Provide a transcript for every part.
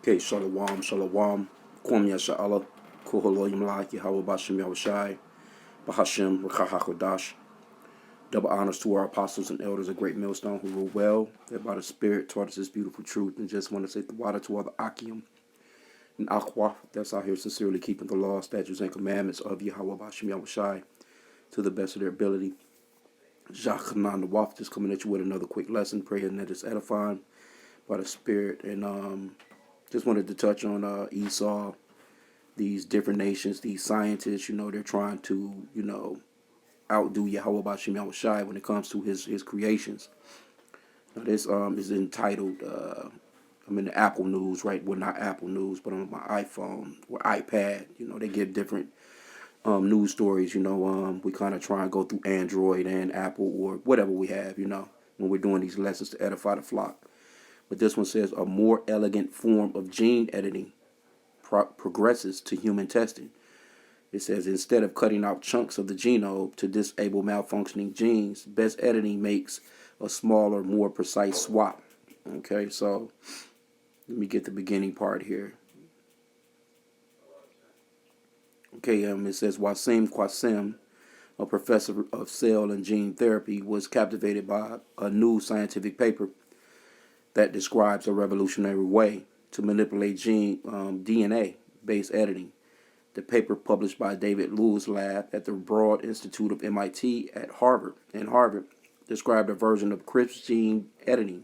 Okay, shalom, shalom. Kwam Yasha'Allah. Kuhaloyim La Yahweh Bashim Yahushai. Bahashim Rakahakodash. Double honors to our apostles and elders of Great Millstone who rule well, that by the Spirit taught us this beautiful truth. And just want to say the water to all the Akim and Aqua that's out here sincerely keeping the law, statutes, and commandments of Yahweh Bashim Yahushai to the best of their ability. Jacques Hanan the Waf just coming at you with another quick lesson, praying that it's edifying by the Spirit. And just wanted to touch on Esau. These different nations, these scientists, they're trying to, outdo Yahweh Bashim Yahushai when it comes to his creations. Now, this is entitled, I'm in the Apple News, right? Well, not Apple News, but on my iPhone or iPad. They give different news stories. We kind of try and go through Android and Apple or whatever we have, when we're doing these lessons to edify the flock. But this one says a more elegant form of gene editing progresses to human testing. It says instead of cutting out chunks of the genome to disable malfunctioning genes, best editing makes a smaller, more precise swap. Okay, so let me get the beginning part here. Okay, it says Wasim Qasim, a professor of cell and gene therapy, was captivated by a new scientific paper that describes a revolutionary way to manipulate DNA-based editing. The paper, published by David Liu's lab at the Broad Institute of MIT at Harvard, described a version of CRISPR gene editing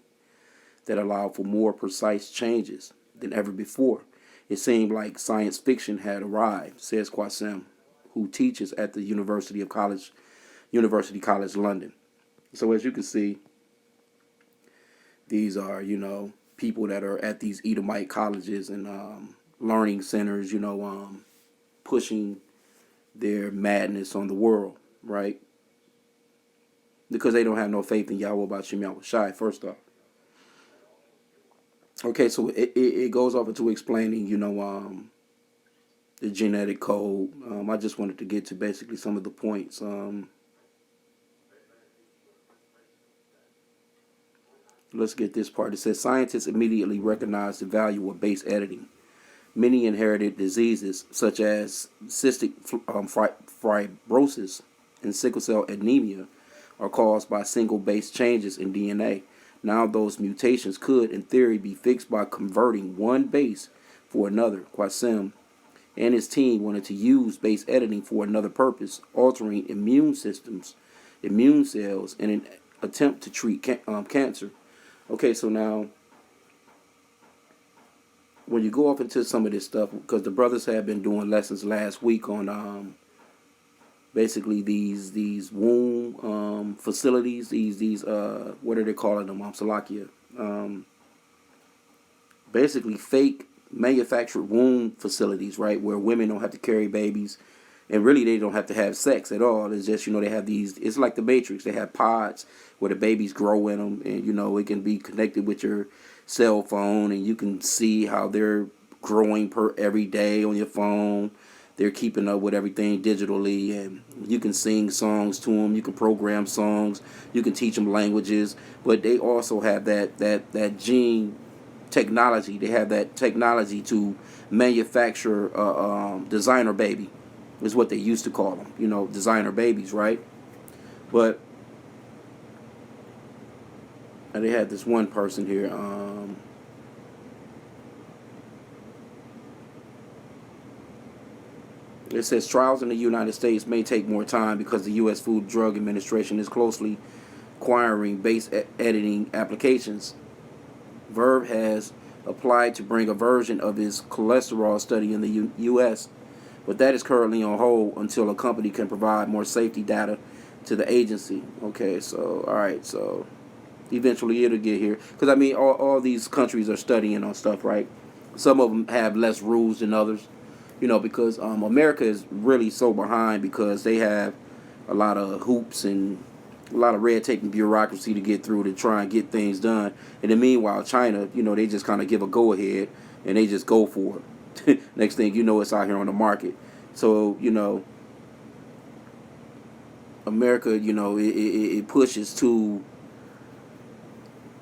that allowed for more precise changes than ever before. It seemed like science fiction had arrived, says Qasim, who teaches at the University College London. So as you can see, these are, people that are at these Edomite colleges and learning centers, pushing their madness on the world, right? Because they don't have no faith in Yahweh Bashim Yahushai, first off. Okay, so it goes off into explaining, the genetic code. I just wanted to get to basically some of the points. Let's get this part. It says scientists immediately recognized the value of base editing. Many inherited diseases, such as cystic fibrosis and sickle cell anemia, are caused by single base changes in DNA. Now those mutations could, in theory, be fixed by converting one base for another. Qasim and his team wanted to use base editing for another purpose, altering immune cells, in an attempt to treat cancer. Okay, so now, when you go off into some of this stuff, because the brothers have been doing lessons last week on basically these womb facilities, these what are they calling them? Salakia. Basically fake manufactured womb facilities, right, where women don't have to carry babies, and really they don't have to have sex at all. It's just, they have these, it's like the Matrix. They have pods where the babies grow in them, and it can be connected with your cell phone, and you can see how they're growing every day on your phone. They're keeping up with everything digitally, and you can sing songs to them. You can program songs. You can teach them languages, but they also have that gene technology. They have that technology to manufacture designer baby, is what they used to call them. Designer babies, right? But and they had this one person here. It says trials in the United States may take more time because the U.S. Food and Drug Administration is closely acquiring base editing applications. Verve has applied to bring a version of its cholesterol study in the U.S., but that is currently on hold until a company can provide more safety data to the agency. Okay, so, all right, so eventually it'll get here. Because, all these countries are studying on stuff, right? Some of them have less rules than others. Because America is really so behind because they have a lot of hoops and a lot of red tape and bureaucracy to get through to try and get things done. And then meanwhile, China, they just kind of give a go-ahead and they just go for it. Next thing you know, it's out here on the market. So, America, it pushes to,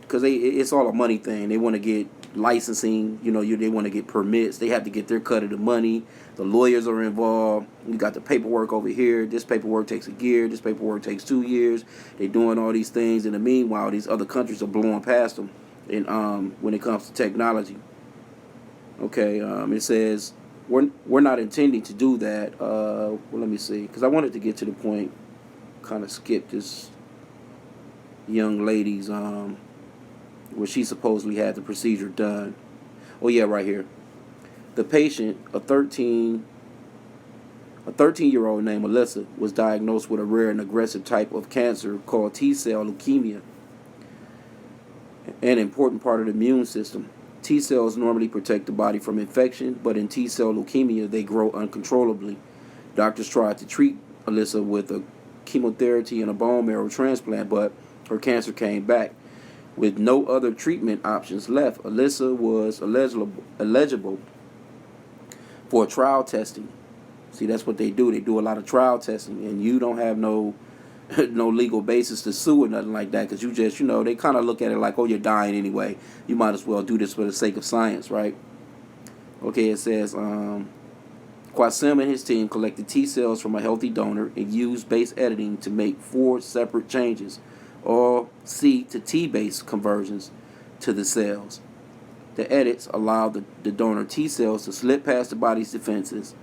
because it's all a money thing. They want to get licensing. They want to get permits. They have to get their cut of the money. The lawyers are involved. You got the paperwork over here. This paperwork takes a year. This paperwork takes 2 years. They're doing all these things. In the meanwhile, these other countries are blowing past them. And when it comes to technology, okay, it says we're not intending to do that. Well, let me see, because I wanted to get to the point. Kind of skip this young lady's where she supposedly had the procedure done. Oh yeah, right here. The patient, a 13-year-old named Alyssa, was diagnosed with a rare and aggressive type of cancer called T-cell leukemia, an important part of the immune system. T cells normally protect the body from infection, but in T-cell leukemia, they grow uncontrollably. Doctors tried to treat Alyssa with a chemotherapy and a bone marrow transplant, but her cancer came back. With no other treatment options left, Alyssa was eligible for trial testing. See, that's what they do. They do a lot of trial testing, and you don't have no legal basis to sue or nothing like that, because you just, they kind of look at it like, oh, you're dying anyway. You might as well do this for the sake of science, right? Okay, it says, H.I.M and his team collected T cells from a healthy donor and used base editing to make 4 separate changes, all C to T base conversions to the cells. The edits allowed the donor T cells to slip past the body's defenses,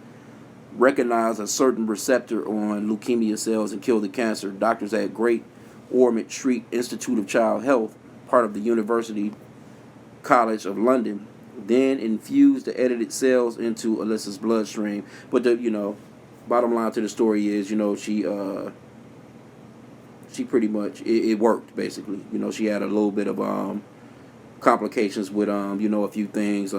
recognize a certain receptor on leukemia cells, and kill the cancer. Doctors at Great Ormond Street Institute of Child Health, part of the University College of London, then infused the edited cells into Alyssa's bloodstream. But the bottom line to the story is, she pretty much it worked basically. She had a little bit of complications with a few things,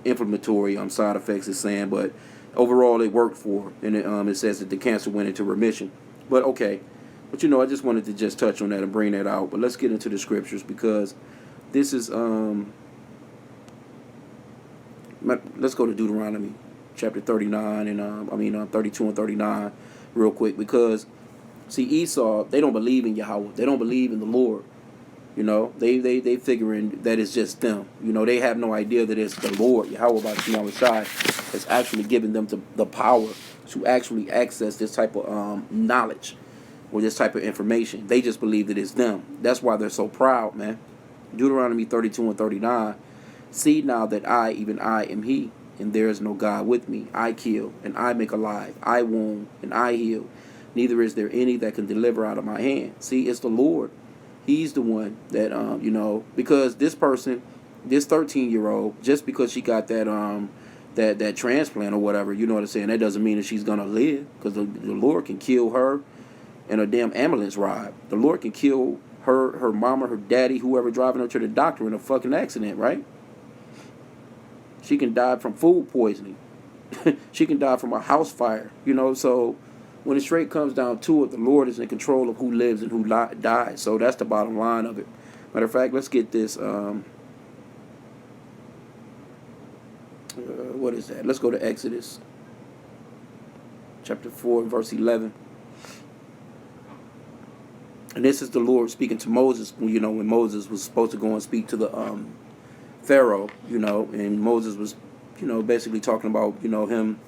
inflammatory side effects, it's saying, but overall it worked for her, and it says that the cancer went into remission. But okay, but I just wanted to just touch on that and bring that out. But let's get into the scriptures, because this is let's go to Deuteronomy chapter 39 and 32 and 39 real quick, because see, Esau, they don't believe in Yahweh. They don't believe in the Lord. They figuring that it's just them. They have no idea that it's the Lord, Yahweh Shai, that's actually giving them the power to actually access this type of knowledge or this type of information. They just believe that it's them. That's why they're so proud, man. Deuteronomy 32 and 39. See now that I, even I, am He, and there is no God with me. I kill, and I make alive. I wound, and I heal. Neither is there any that can deliver out of my hand. See, it's the Lord. He's the one that, because this person, this 13-year-old, just because she got that transplant or whatever, you know what I'm saying, that doesn't mean that she's going to live, because the Lord can kill her in a damn ambulance ride. The Lord can kill her mama, her daddy, whoever driving her to the doctor in a fucking accident, right? She can die from food poisoning. She can die from a house fire, so when it straight comes down to it, the Lord is in control of who lives and who dies. So that's the bottom line of it. Matter of fact, let's get this. What is that? Let's go to Exodus chapter 4, verse 11. And this is the Lord speaking to Moses, when Moses was supposed to go and speak to the Pharaoh, and Moses was, basically talking about, him,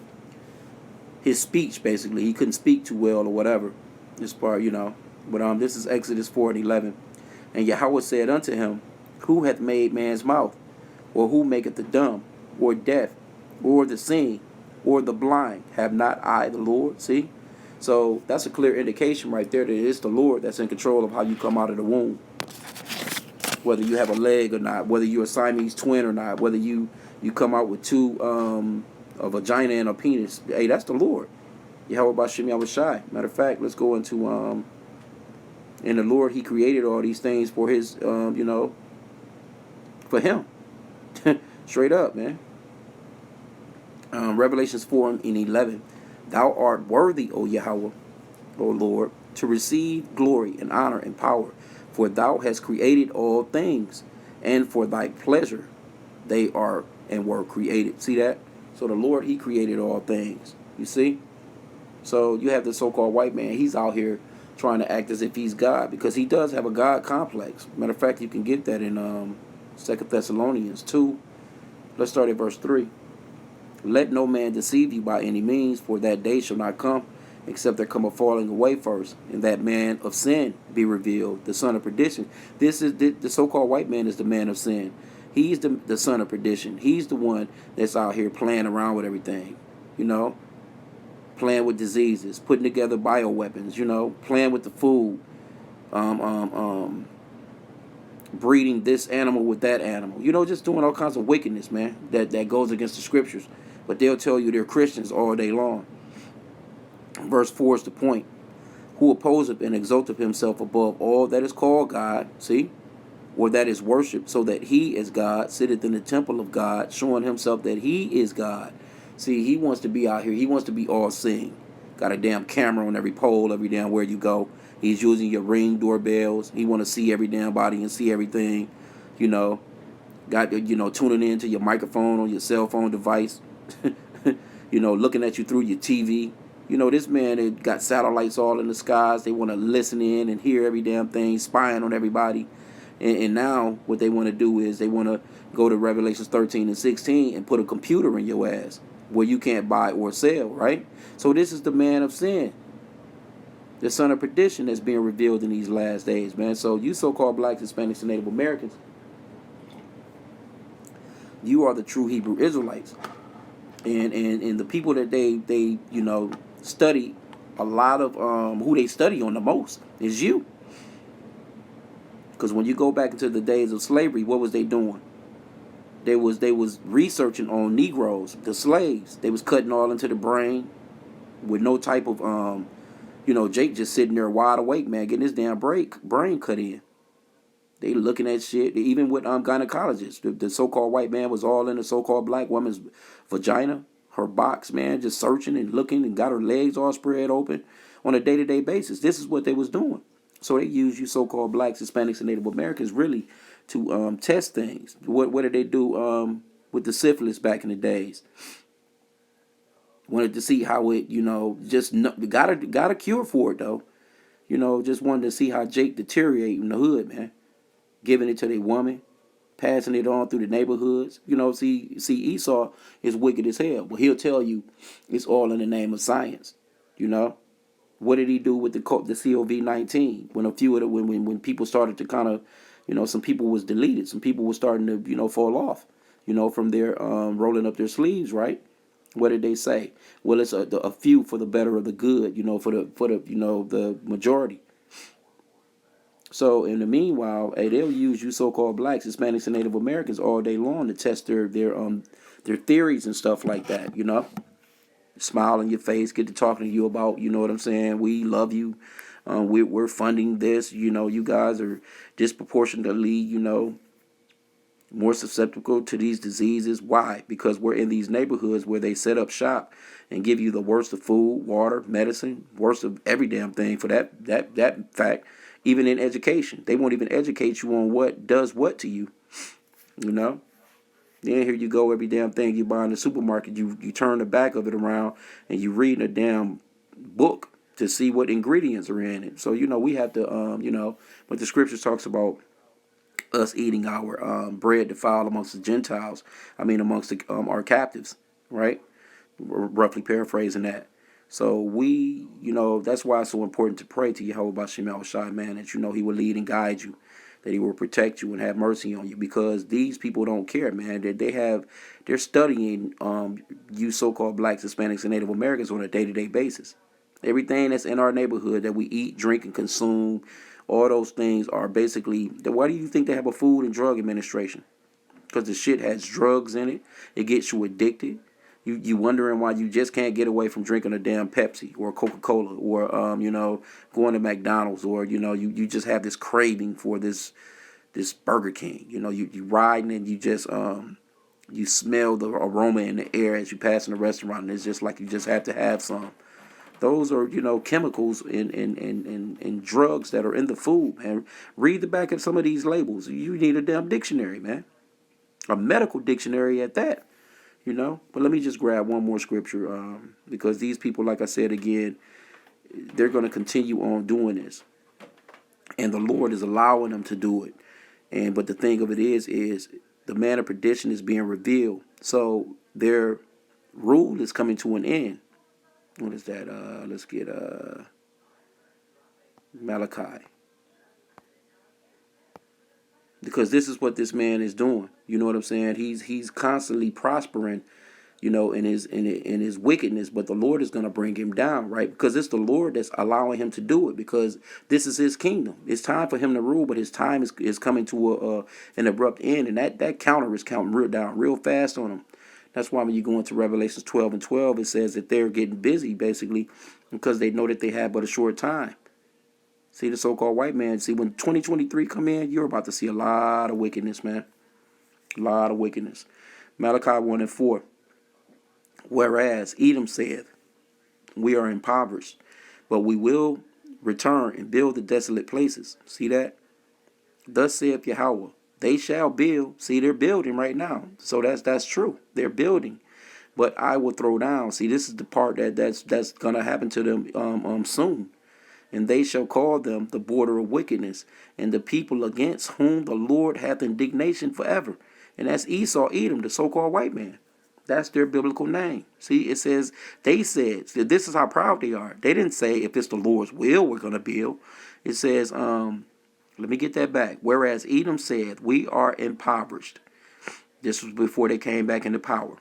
his speech, basically. He couldn't speak too well or whatever, this part, But this is Exodus 4 and 11. And Yahweh said unto him, Who hath made man's mouth? Or who maketh the dumb, or deaf, or the seeing, or the blind? Have not I the Lord? See? So that's a clear indication right there that it's the Lord that's in control of how you come out of the womb. Whether you have a leg or not, whether you're a Siamese twin or not, whether you come out with two a vagina and a penis. Hey, that's the Lord. Yahweh Bashem Shai. Matter of fact, let's go into and the Lord, He created all these things for His for Him. Straight up, man. Revelations 4 and 11. Thou art worthy, O Yahweh, O Lord, to receive glory and honor and power, for thou hast created all things, and for thy pleasure they are and were created. See that? So the Lord, He created all things. You see? So you have the so-called white man. He's out here trying to act as if he's God, because he does have a God complex. Matter of fact, you can get that in Second Thessalonians 2. Let's start at verse 3. Let no man deceive you by any means, for that day shall not come, except there come a falling away first, and that man of sin be revealed, the son of perdition. This is the so-called white man is the man of sin. He's the son of perdition. He's the one that's out here playing around with everything, you know, playing with diseases, putting together bioweapons, you know, playing with the food, um, um, um, breeding this animal with that animal, you know, just doing all kinds of wickedness, man, that goes against the scriptures. But they'll tell you they're Christians all day long. Verse 4 is the point. Who opposeth and exalteth himself above all that is called God, see, or that is worshipped, so that he as God sitteth in the temple of God, showing himself that he is God. See, he wants to be out here. He wants to be all seeing. Got a damn camera on every pole, every damn where you go. He's using your Ring doorbells. He want to see every damn body and see everything. You know, got, you know, tuning into your microphone on your cell phone device. You know, looking at you through your TV. You know, this man had got satellites all in the skies. They want to listen in and hear every damn thing, spying on everybody. And now what they want to do is they want to go to Revelations 13 and 16 and put a computer in your ass where you can't buy or sell, right? So this is the man of sin, the son of perdition that's being revealed in these last days, man. So you so-called blacks, Hispanics, and Native Americans, you are the true Hebrew Israelites. And the people that they you know study, a lot of who they study on the most is you. Because when you go back into the days of slavery, what was they doing? They was researching on Negroes, the slaves. They was cutting all into the brain with no type of you know, Jake just sitting there wide awake, man, getting his damn brain cut in. They looking at shit. Even with gynecologists, the so-called white man was all in the so-called black woman's vagina, her box, man, just searching and looking and got her legs all spread open on a day-to-day basis. This is what they was doing. So they use you so-called blacks, Hispanics, and Native Americans really to test things. What did they do with the syphilis back in the days? Wanted to see how it, you know, got a cure for it though. You know, just wanted to see how Jake deteriorate in the hood, man. Giving it to their woman, passing it on through the neighborhoods. You know, see Esau is wicked as hell, but he'll tell you it's all in the name of science. You know, what did he do with the COVID-19 when a few of the when people started to kind of, you know, some people was deleted, some people were starting to, you know, fall off, you know, from their rolling up their sleeves, right? What did they say? Well, it's a few for the better of the good, you know, for the you know the majority. So in the meanwhile, hey, they'll use you so-called blacks, Hispanics, and Native Americans all day long to test their theories and stuff like that. You know, smile on your face, get to talking to you about, you know what I'm saying. We love you. We're funding this. You know, you guys are disproportionately, you know, more susceptible to these diseases. Why? Because we're in these neighborhoods where they set up shop and give you the worst of food, water, medicine, worst of every damn thing for that fact. Even in education, they won't even educate you on what does what to you. You know. Then here you go, every damn thing you buy in the supermarket, you turn the back of it around and you read a damn book to see what ingredients are in it. So you know we have to you know, but the scriptures talks about us eating our bread defiled amongst the Gentiles. I mean, amongst our captives, right? Roughly paraphrasing that. So we, you know, that's why it's so important to pray to Yahweh Bashem Yahushai, man, that you know He will lead and guide you, that He will protect you and have mercy on you, because these people don't care, man. They're studying you so-called blacks, Hispanics, and Native Americans on a day-to-day basis. Everything that's in our neighborhood that we eat, drink, and consume, all those things are basically. Why do you think they have a Food and Drug Administration? Because the shit has drugs in it. It gets you addicted. You wondering why you just can't get away from drinking a damn Pepsi or Coca-Cola or you know, going to McDonald's, or you know, you just have this craving for this Burger King. You know, you riding and you just you smell the aroma in the air as you pass in the restaurant, and it's just like you just have to have some. Those are, you know, chemicals and drugs that are in the food, man. Read the back of some of these labels. You need a damn dictionary, man. A medical dictionary at that, you know. But let me just grab one more scripture, because these people, like I said again, they're going to continue on doing this, and the Lord is allowing them to do it. But the thing of it is the man of perdition is being revealed. So their rule is coming to an end. What is that? Let's get Malachi. Because this is what this man is doing. You know what I'm saying? He's constantly prospering, in his wickedness, but the Lord is going to bring him down, right? Because it's the Lord that's allowing him to do it, because this is his kingdom. It's time for him to rule, but his time is coming to an abrupt end, and that counter is counting down real fast on him. That's why when you go into Revelations 12 and 12, it says that they're getting busy, basically, because they know that they have but a short time. See, the so-called white man, see, when 2023 come in, you're about to see a lot of wickedness, man. A lot of wickedness. Malachi 1 and 4. Whereas Edom saith, we are impoverished, but we will return and build the desolate places. See that? Thus saith Yahweh, they shall build. See, they're building right now. So that's true. They're building. But I will throw down. See, this is the part that's gonna happen to them soon. And they shall call them the border of wickedness, and the people against whom the Lord hath indignation forever. And that's Esau, Edom, the so-called white man. That's their biblical name. See, it says, they said, so this is how proud they are. They didn't say, if it's the Lord's will, we're going to build. It says, let me get that back. Whereas Edom said, we are impoverished. This was before they came back into power.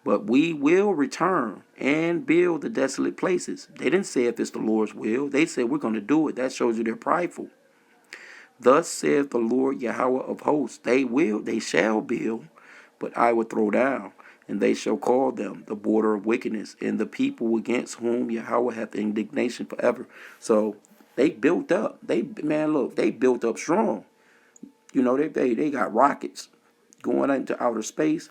But we will return and build the desolate places. They didn't say if it's the Lord's will. They said we're going to do it. That shows you they're prideful. Thus saith the Lord Yahweh of hosts, they shall build, but I will throw down, and they shall call them the border of wickedness, and the people against whom Yahweh hath indignation forever. So they built up. They built up strong. They got rockets going into outer space.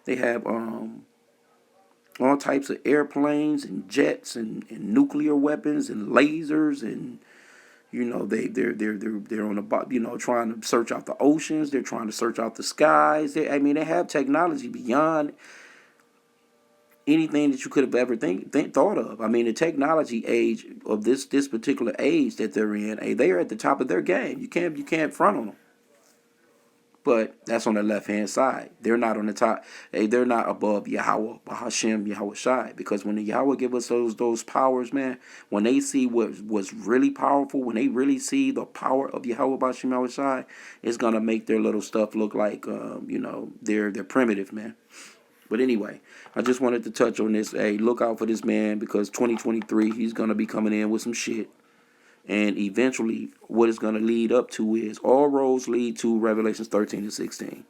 They have all types of airplanes and jets and nuclear weapons and lasers, and they're on the trying to search out the oceans. They're trying to search out the skies. They have technology beyond anything that you could have ever thought of. I mean, the technology age of this particular age that they're in, they are at the top of their game. You can't front on them. But that's on the left-hand side. They're not on the top. They're not above Yahweh, H.I.M, Yahweh Shai. Because when the Yahweh give us those powers, man, when they see what's really powerful, when they really see the power of Yahweh, H.I.M, Yahweh Shai, it's going to make their little stuff look like, they're primitive, man. But anyway, I just wanted to touch on this. Hey, look out for this man, because 2023, he's going to be coming in with some shit. And eventually, what it's going to lead up to is all roads lead to Revelations 13 and 16.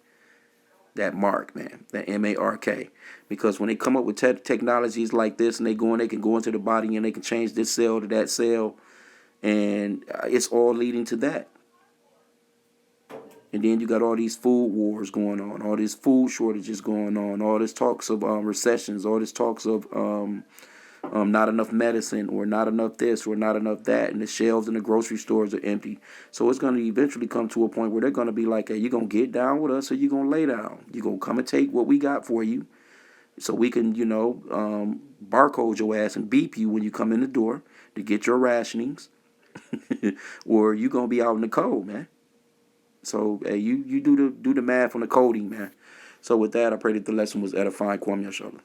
That mark, man, that M-A-R-K. Because when they come up with technologies like this, and they can go into the body and they can change this cell to that cell, and it's all leading to that. And then you got all these food wars going on, all these food shortages going on, all this talks of recessions, all this talks of not enough medicine, or not enough this, or not enough that, and the shelves in the grocery stores are empty. So it's going to eventually come to a point where they're going to be like, hey, you're going to get down with us, or you're going to lay down. You're going to come and take what we got for you, so we can, barcode your ass and beep you when you come in the door to get your rationings, or you're going to be out in the cold, man. So hey, you do the math on the coding, man. So with that, I pray that the lesson was edifying. Kwam Yashala.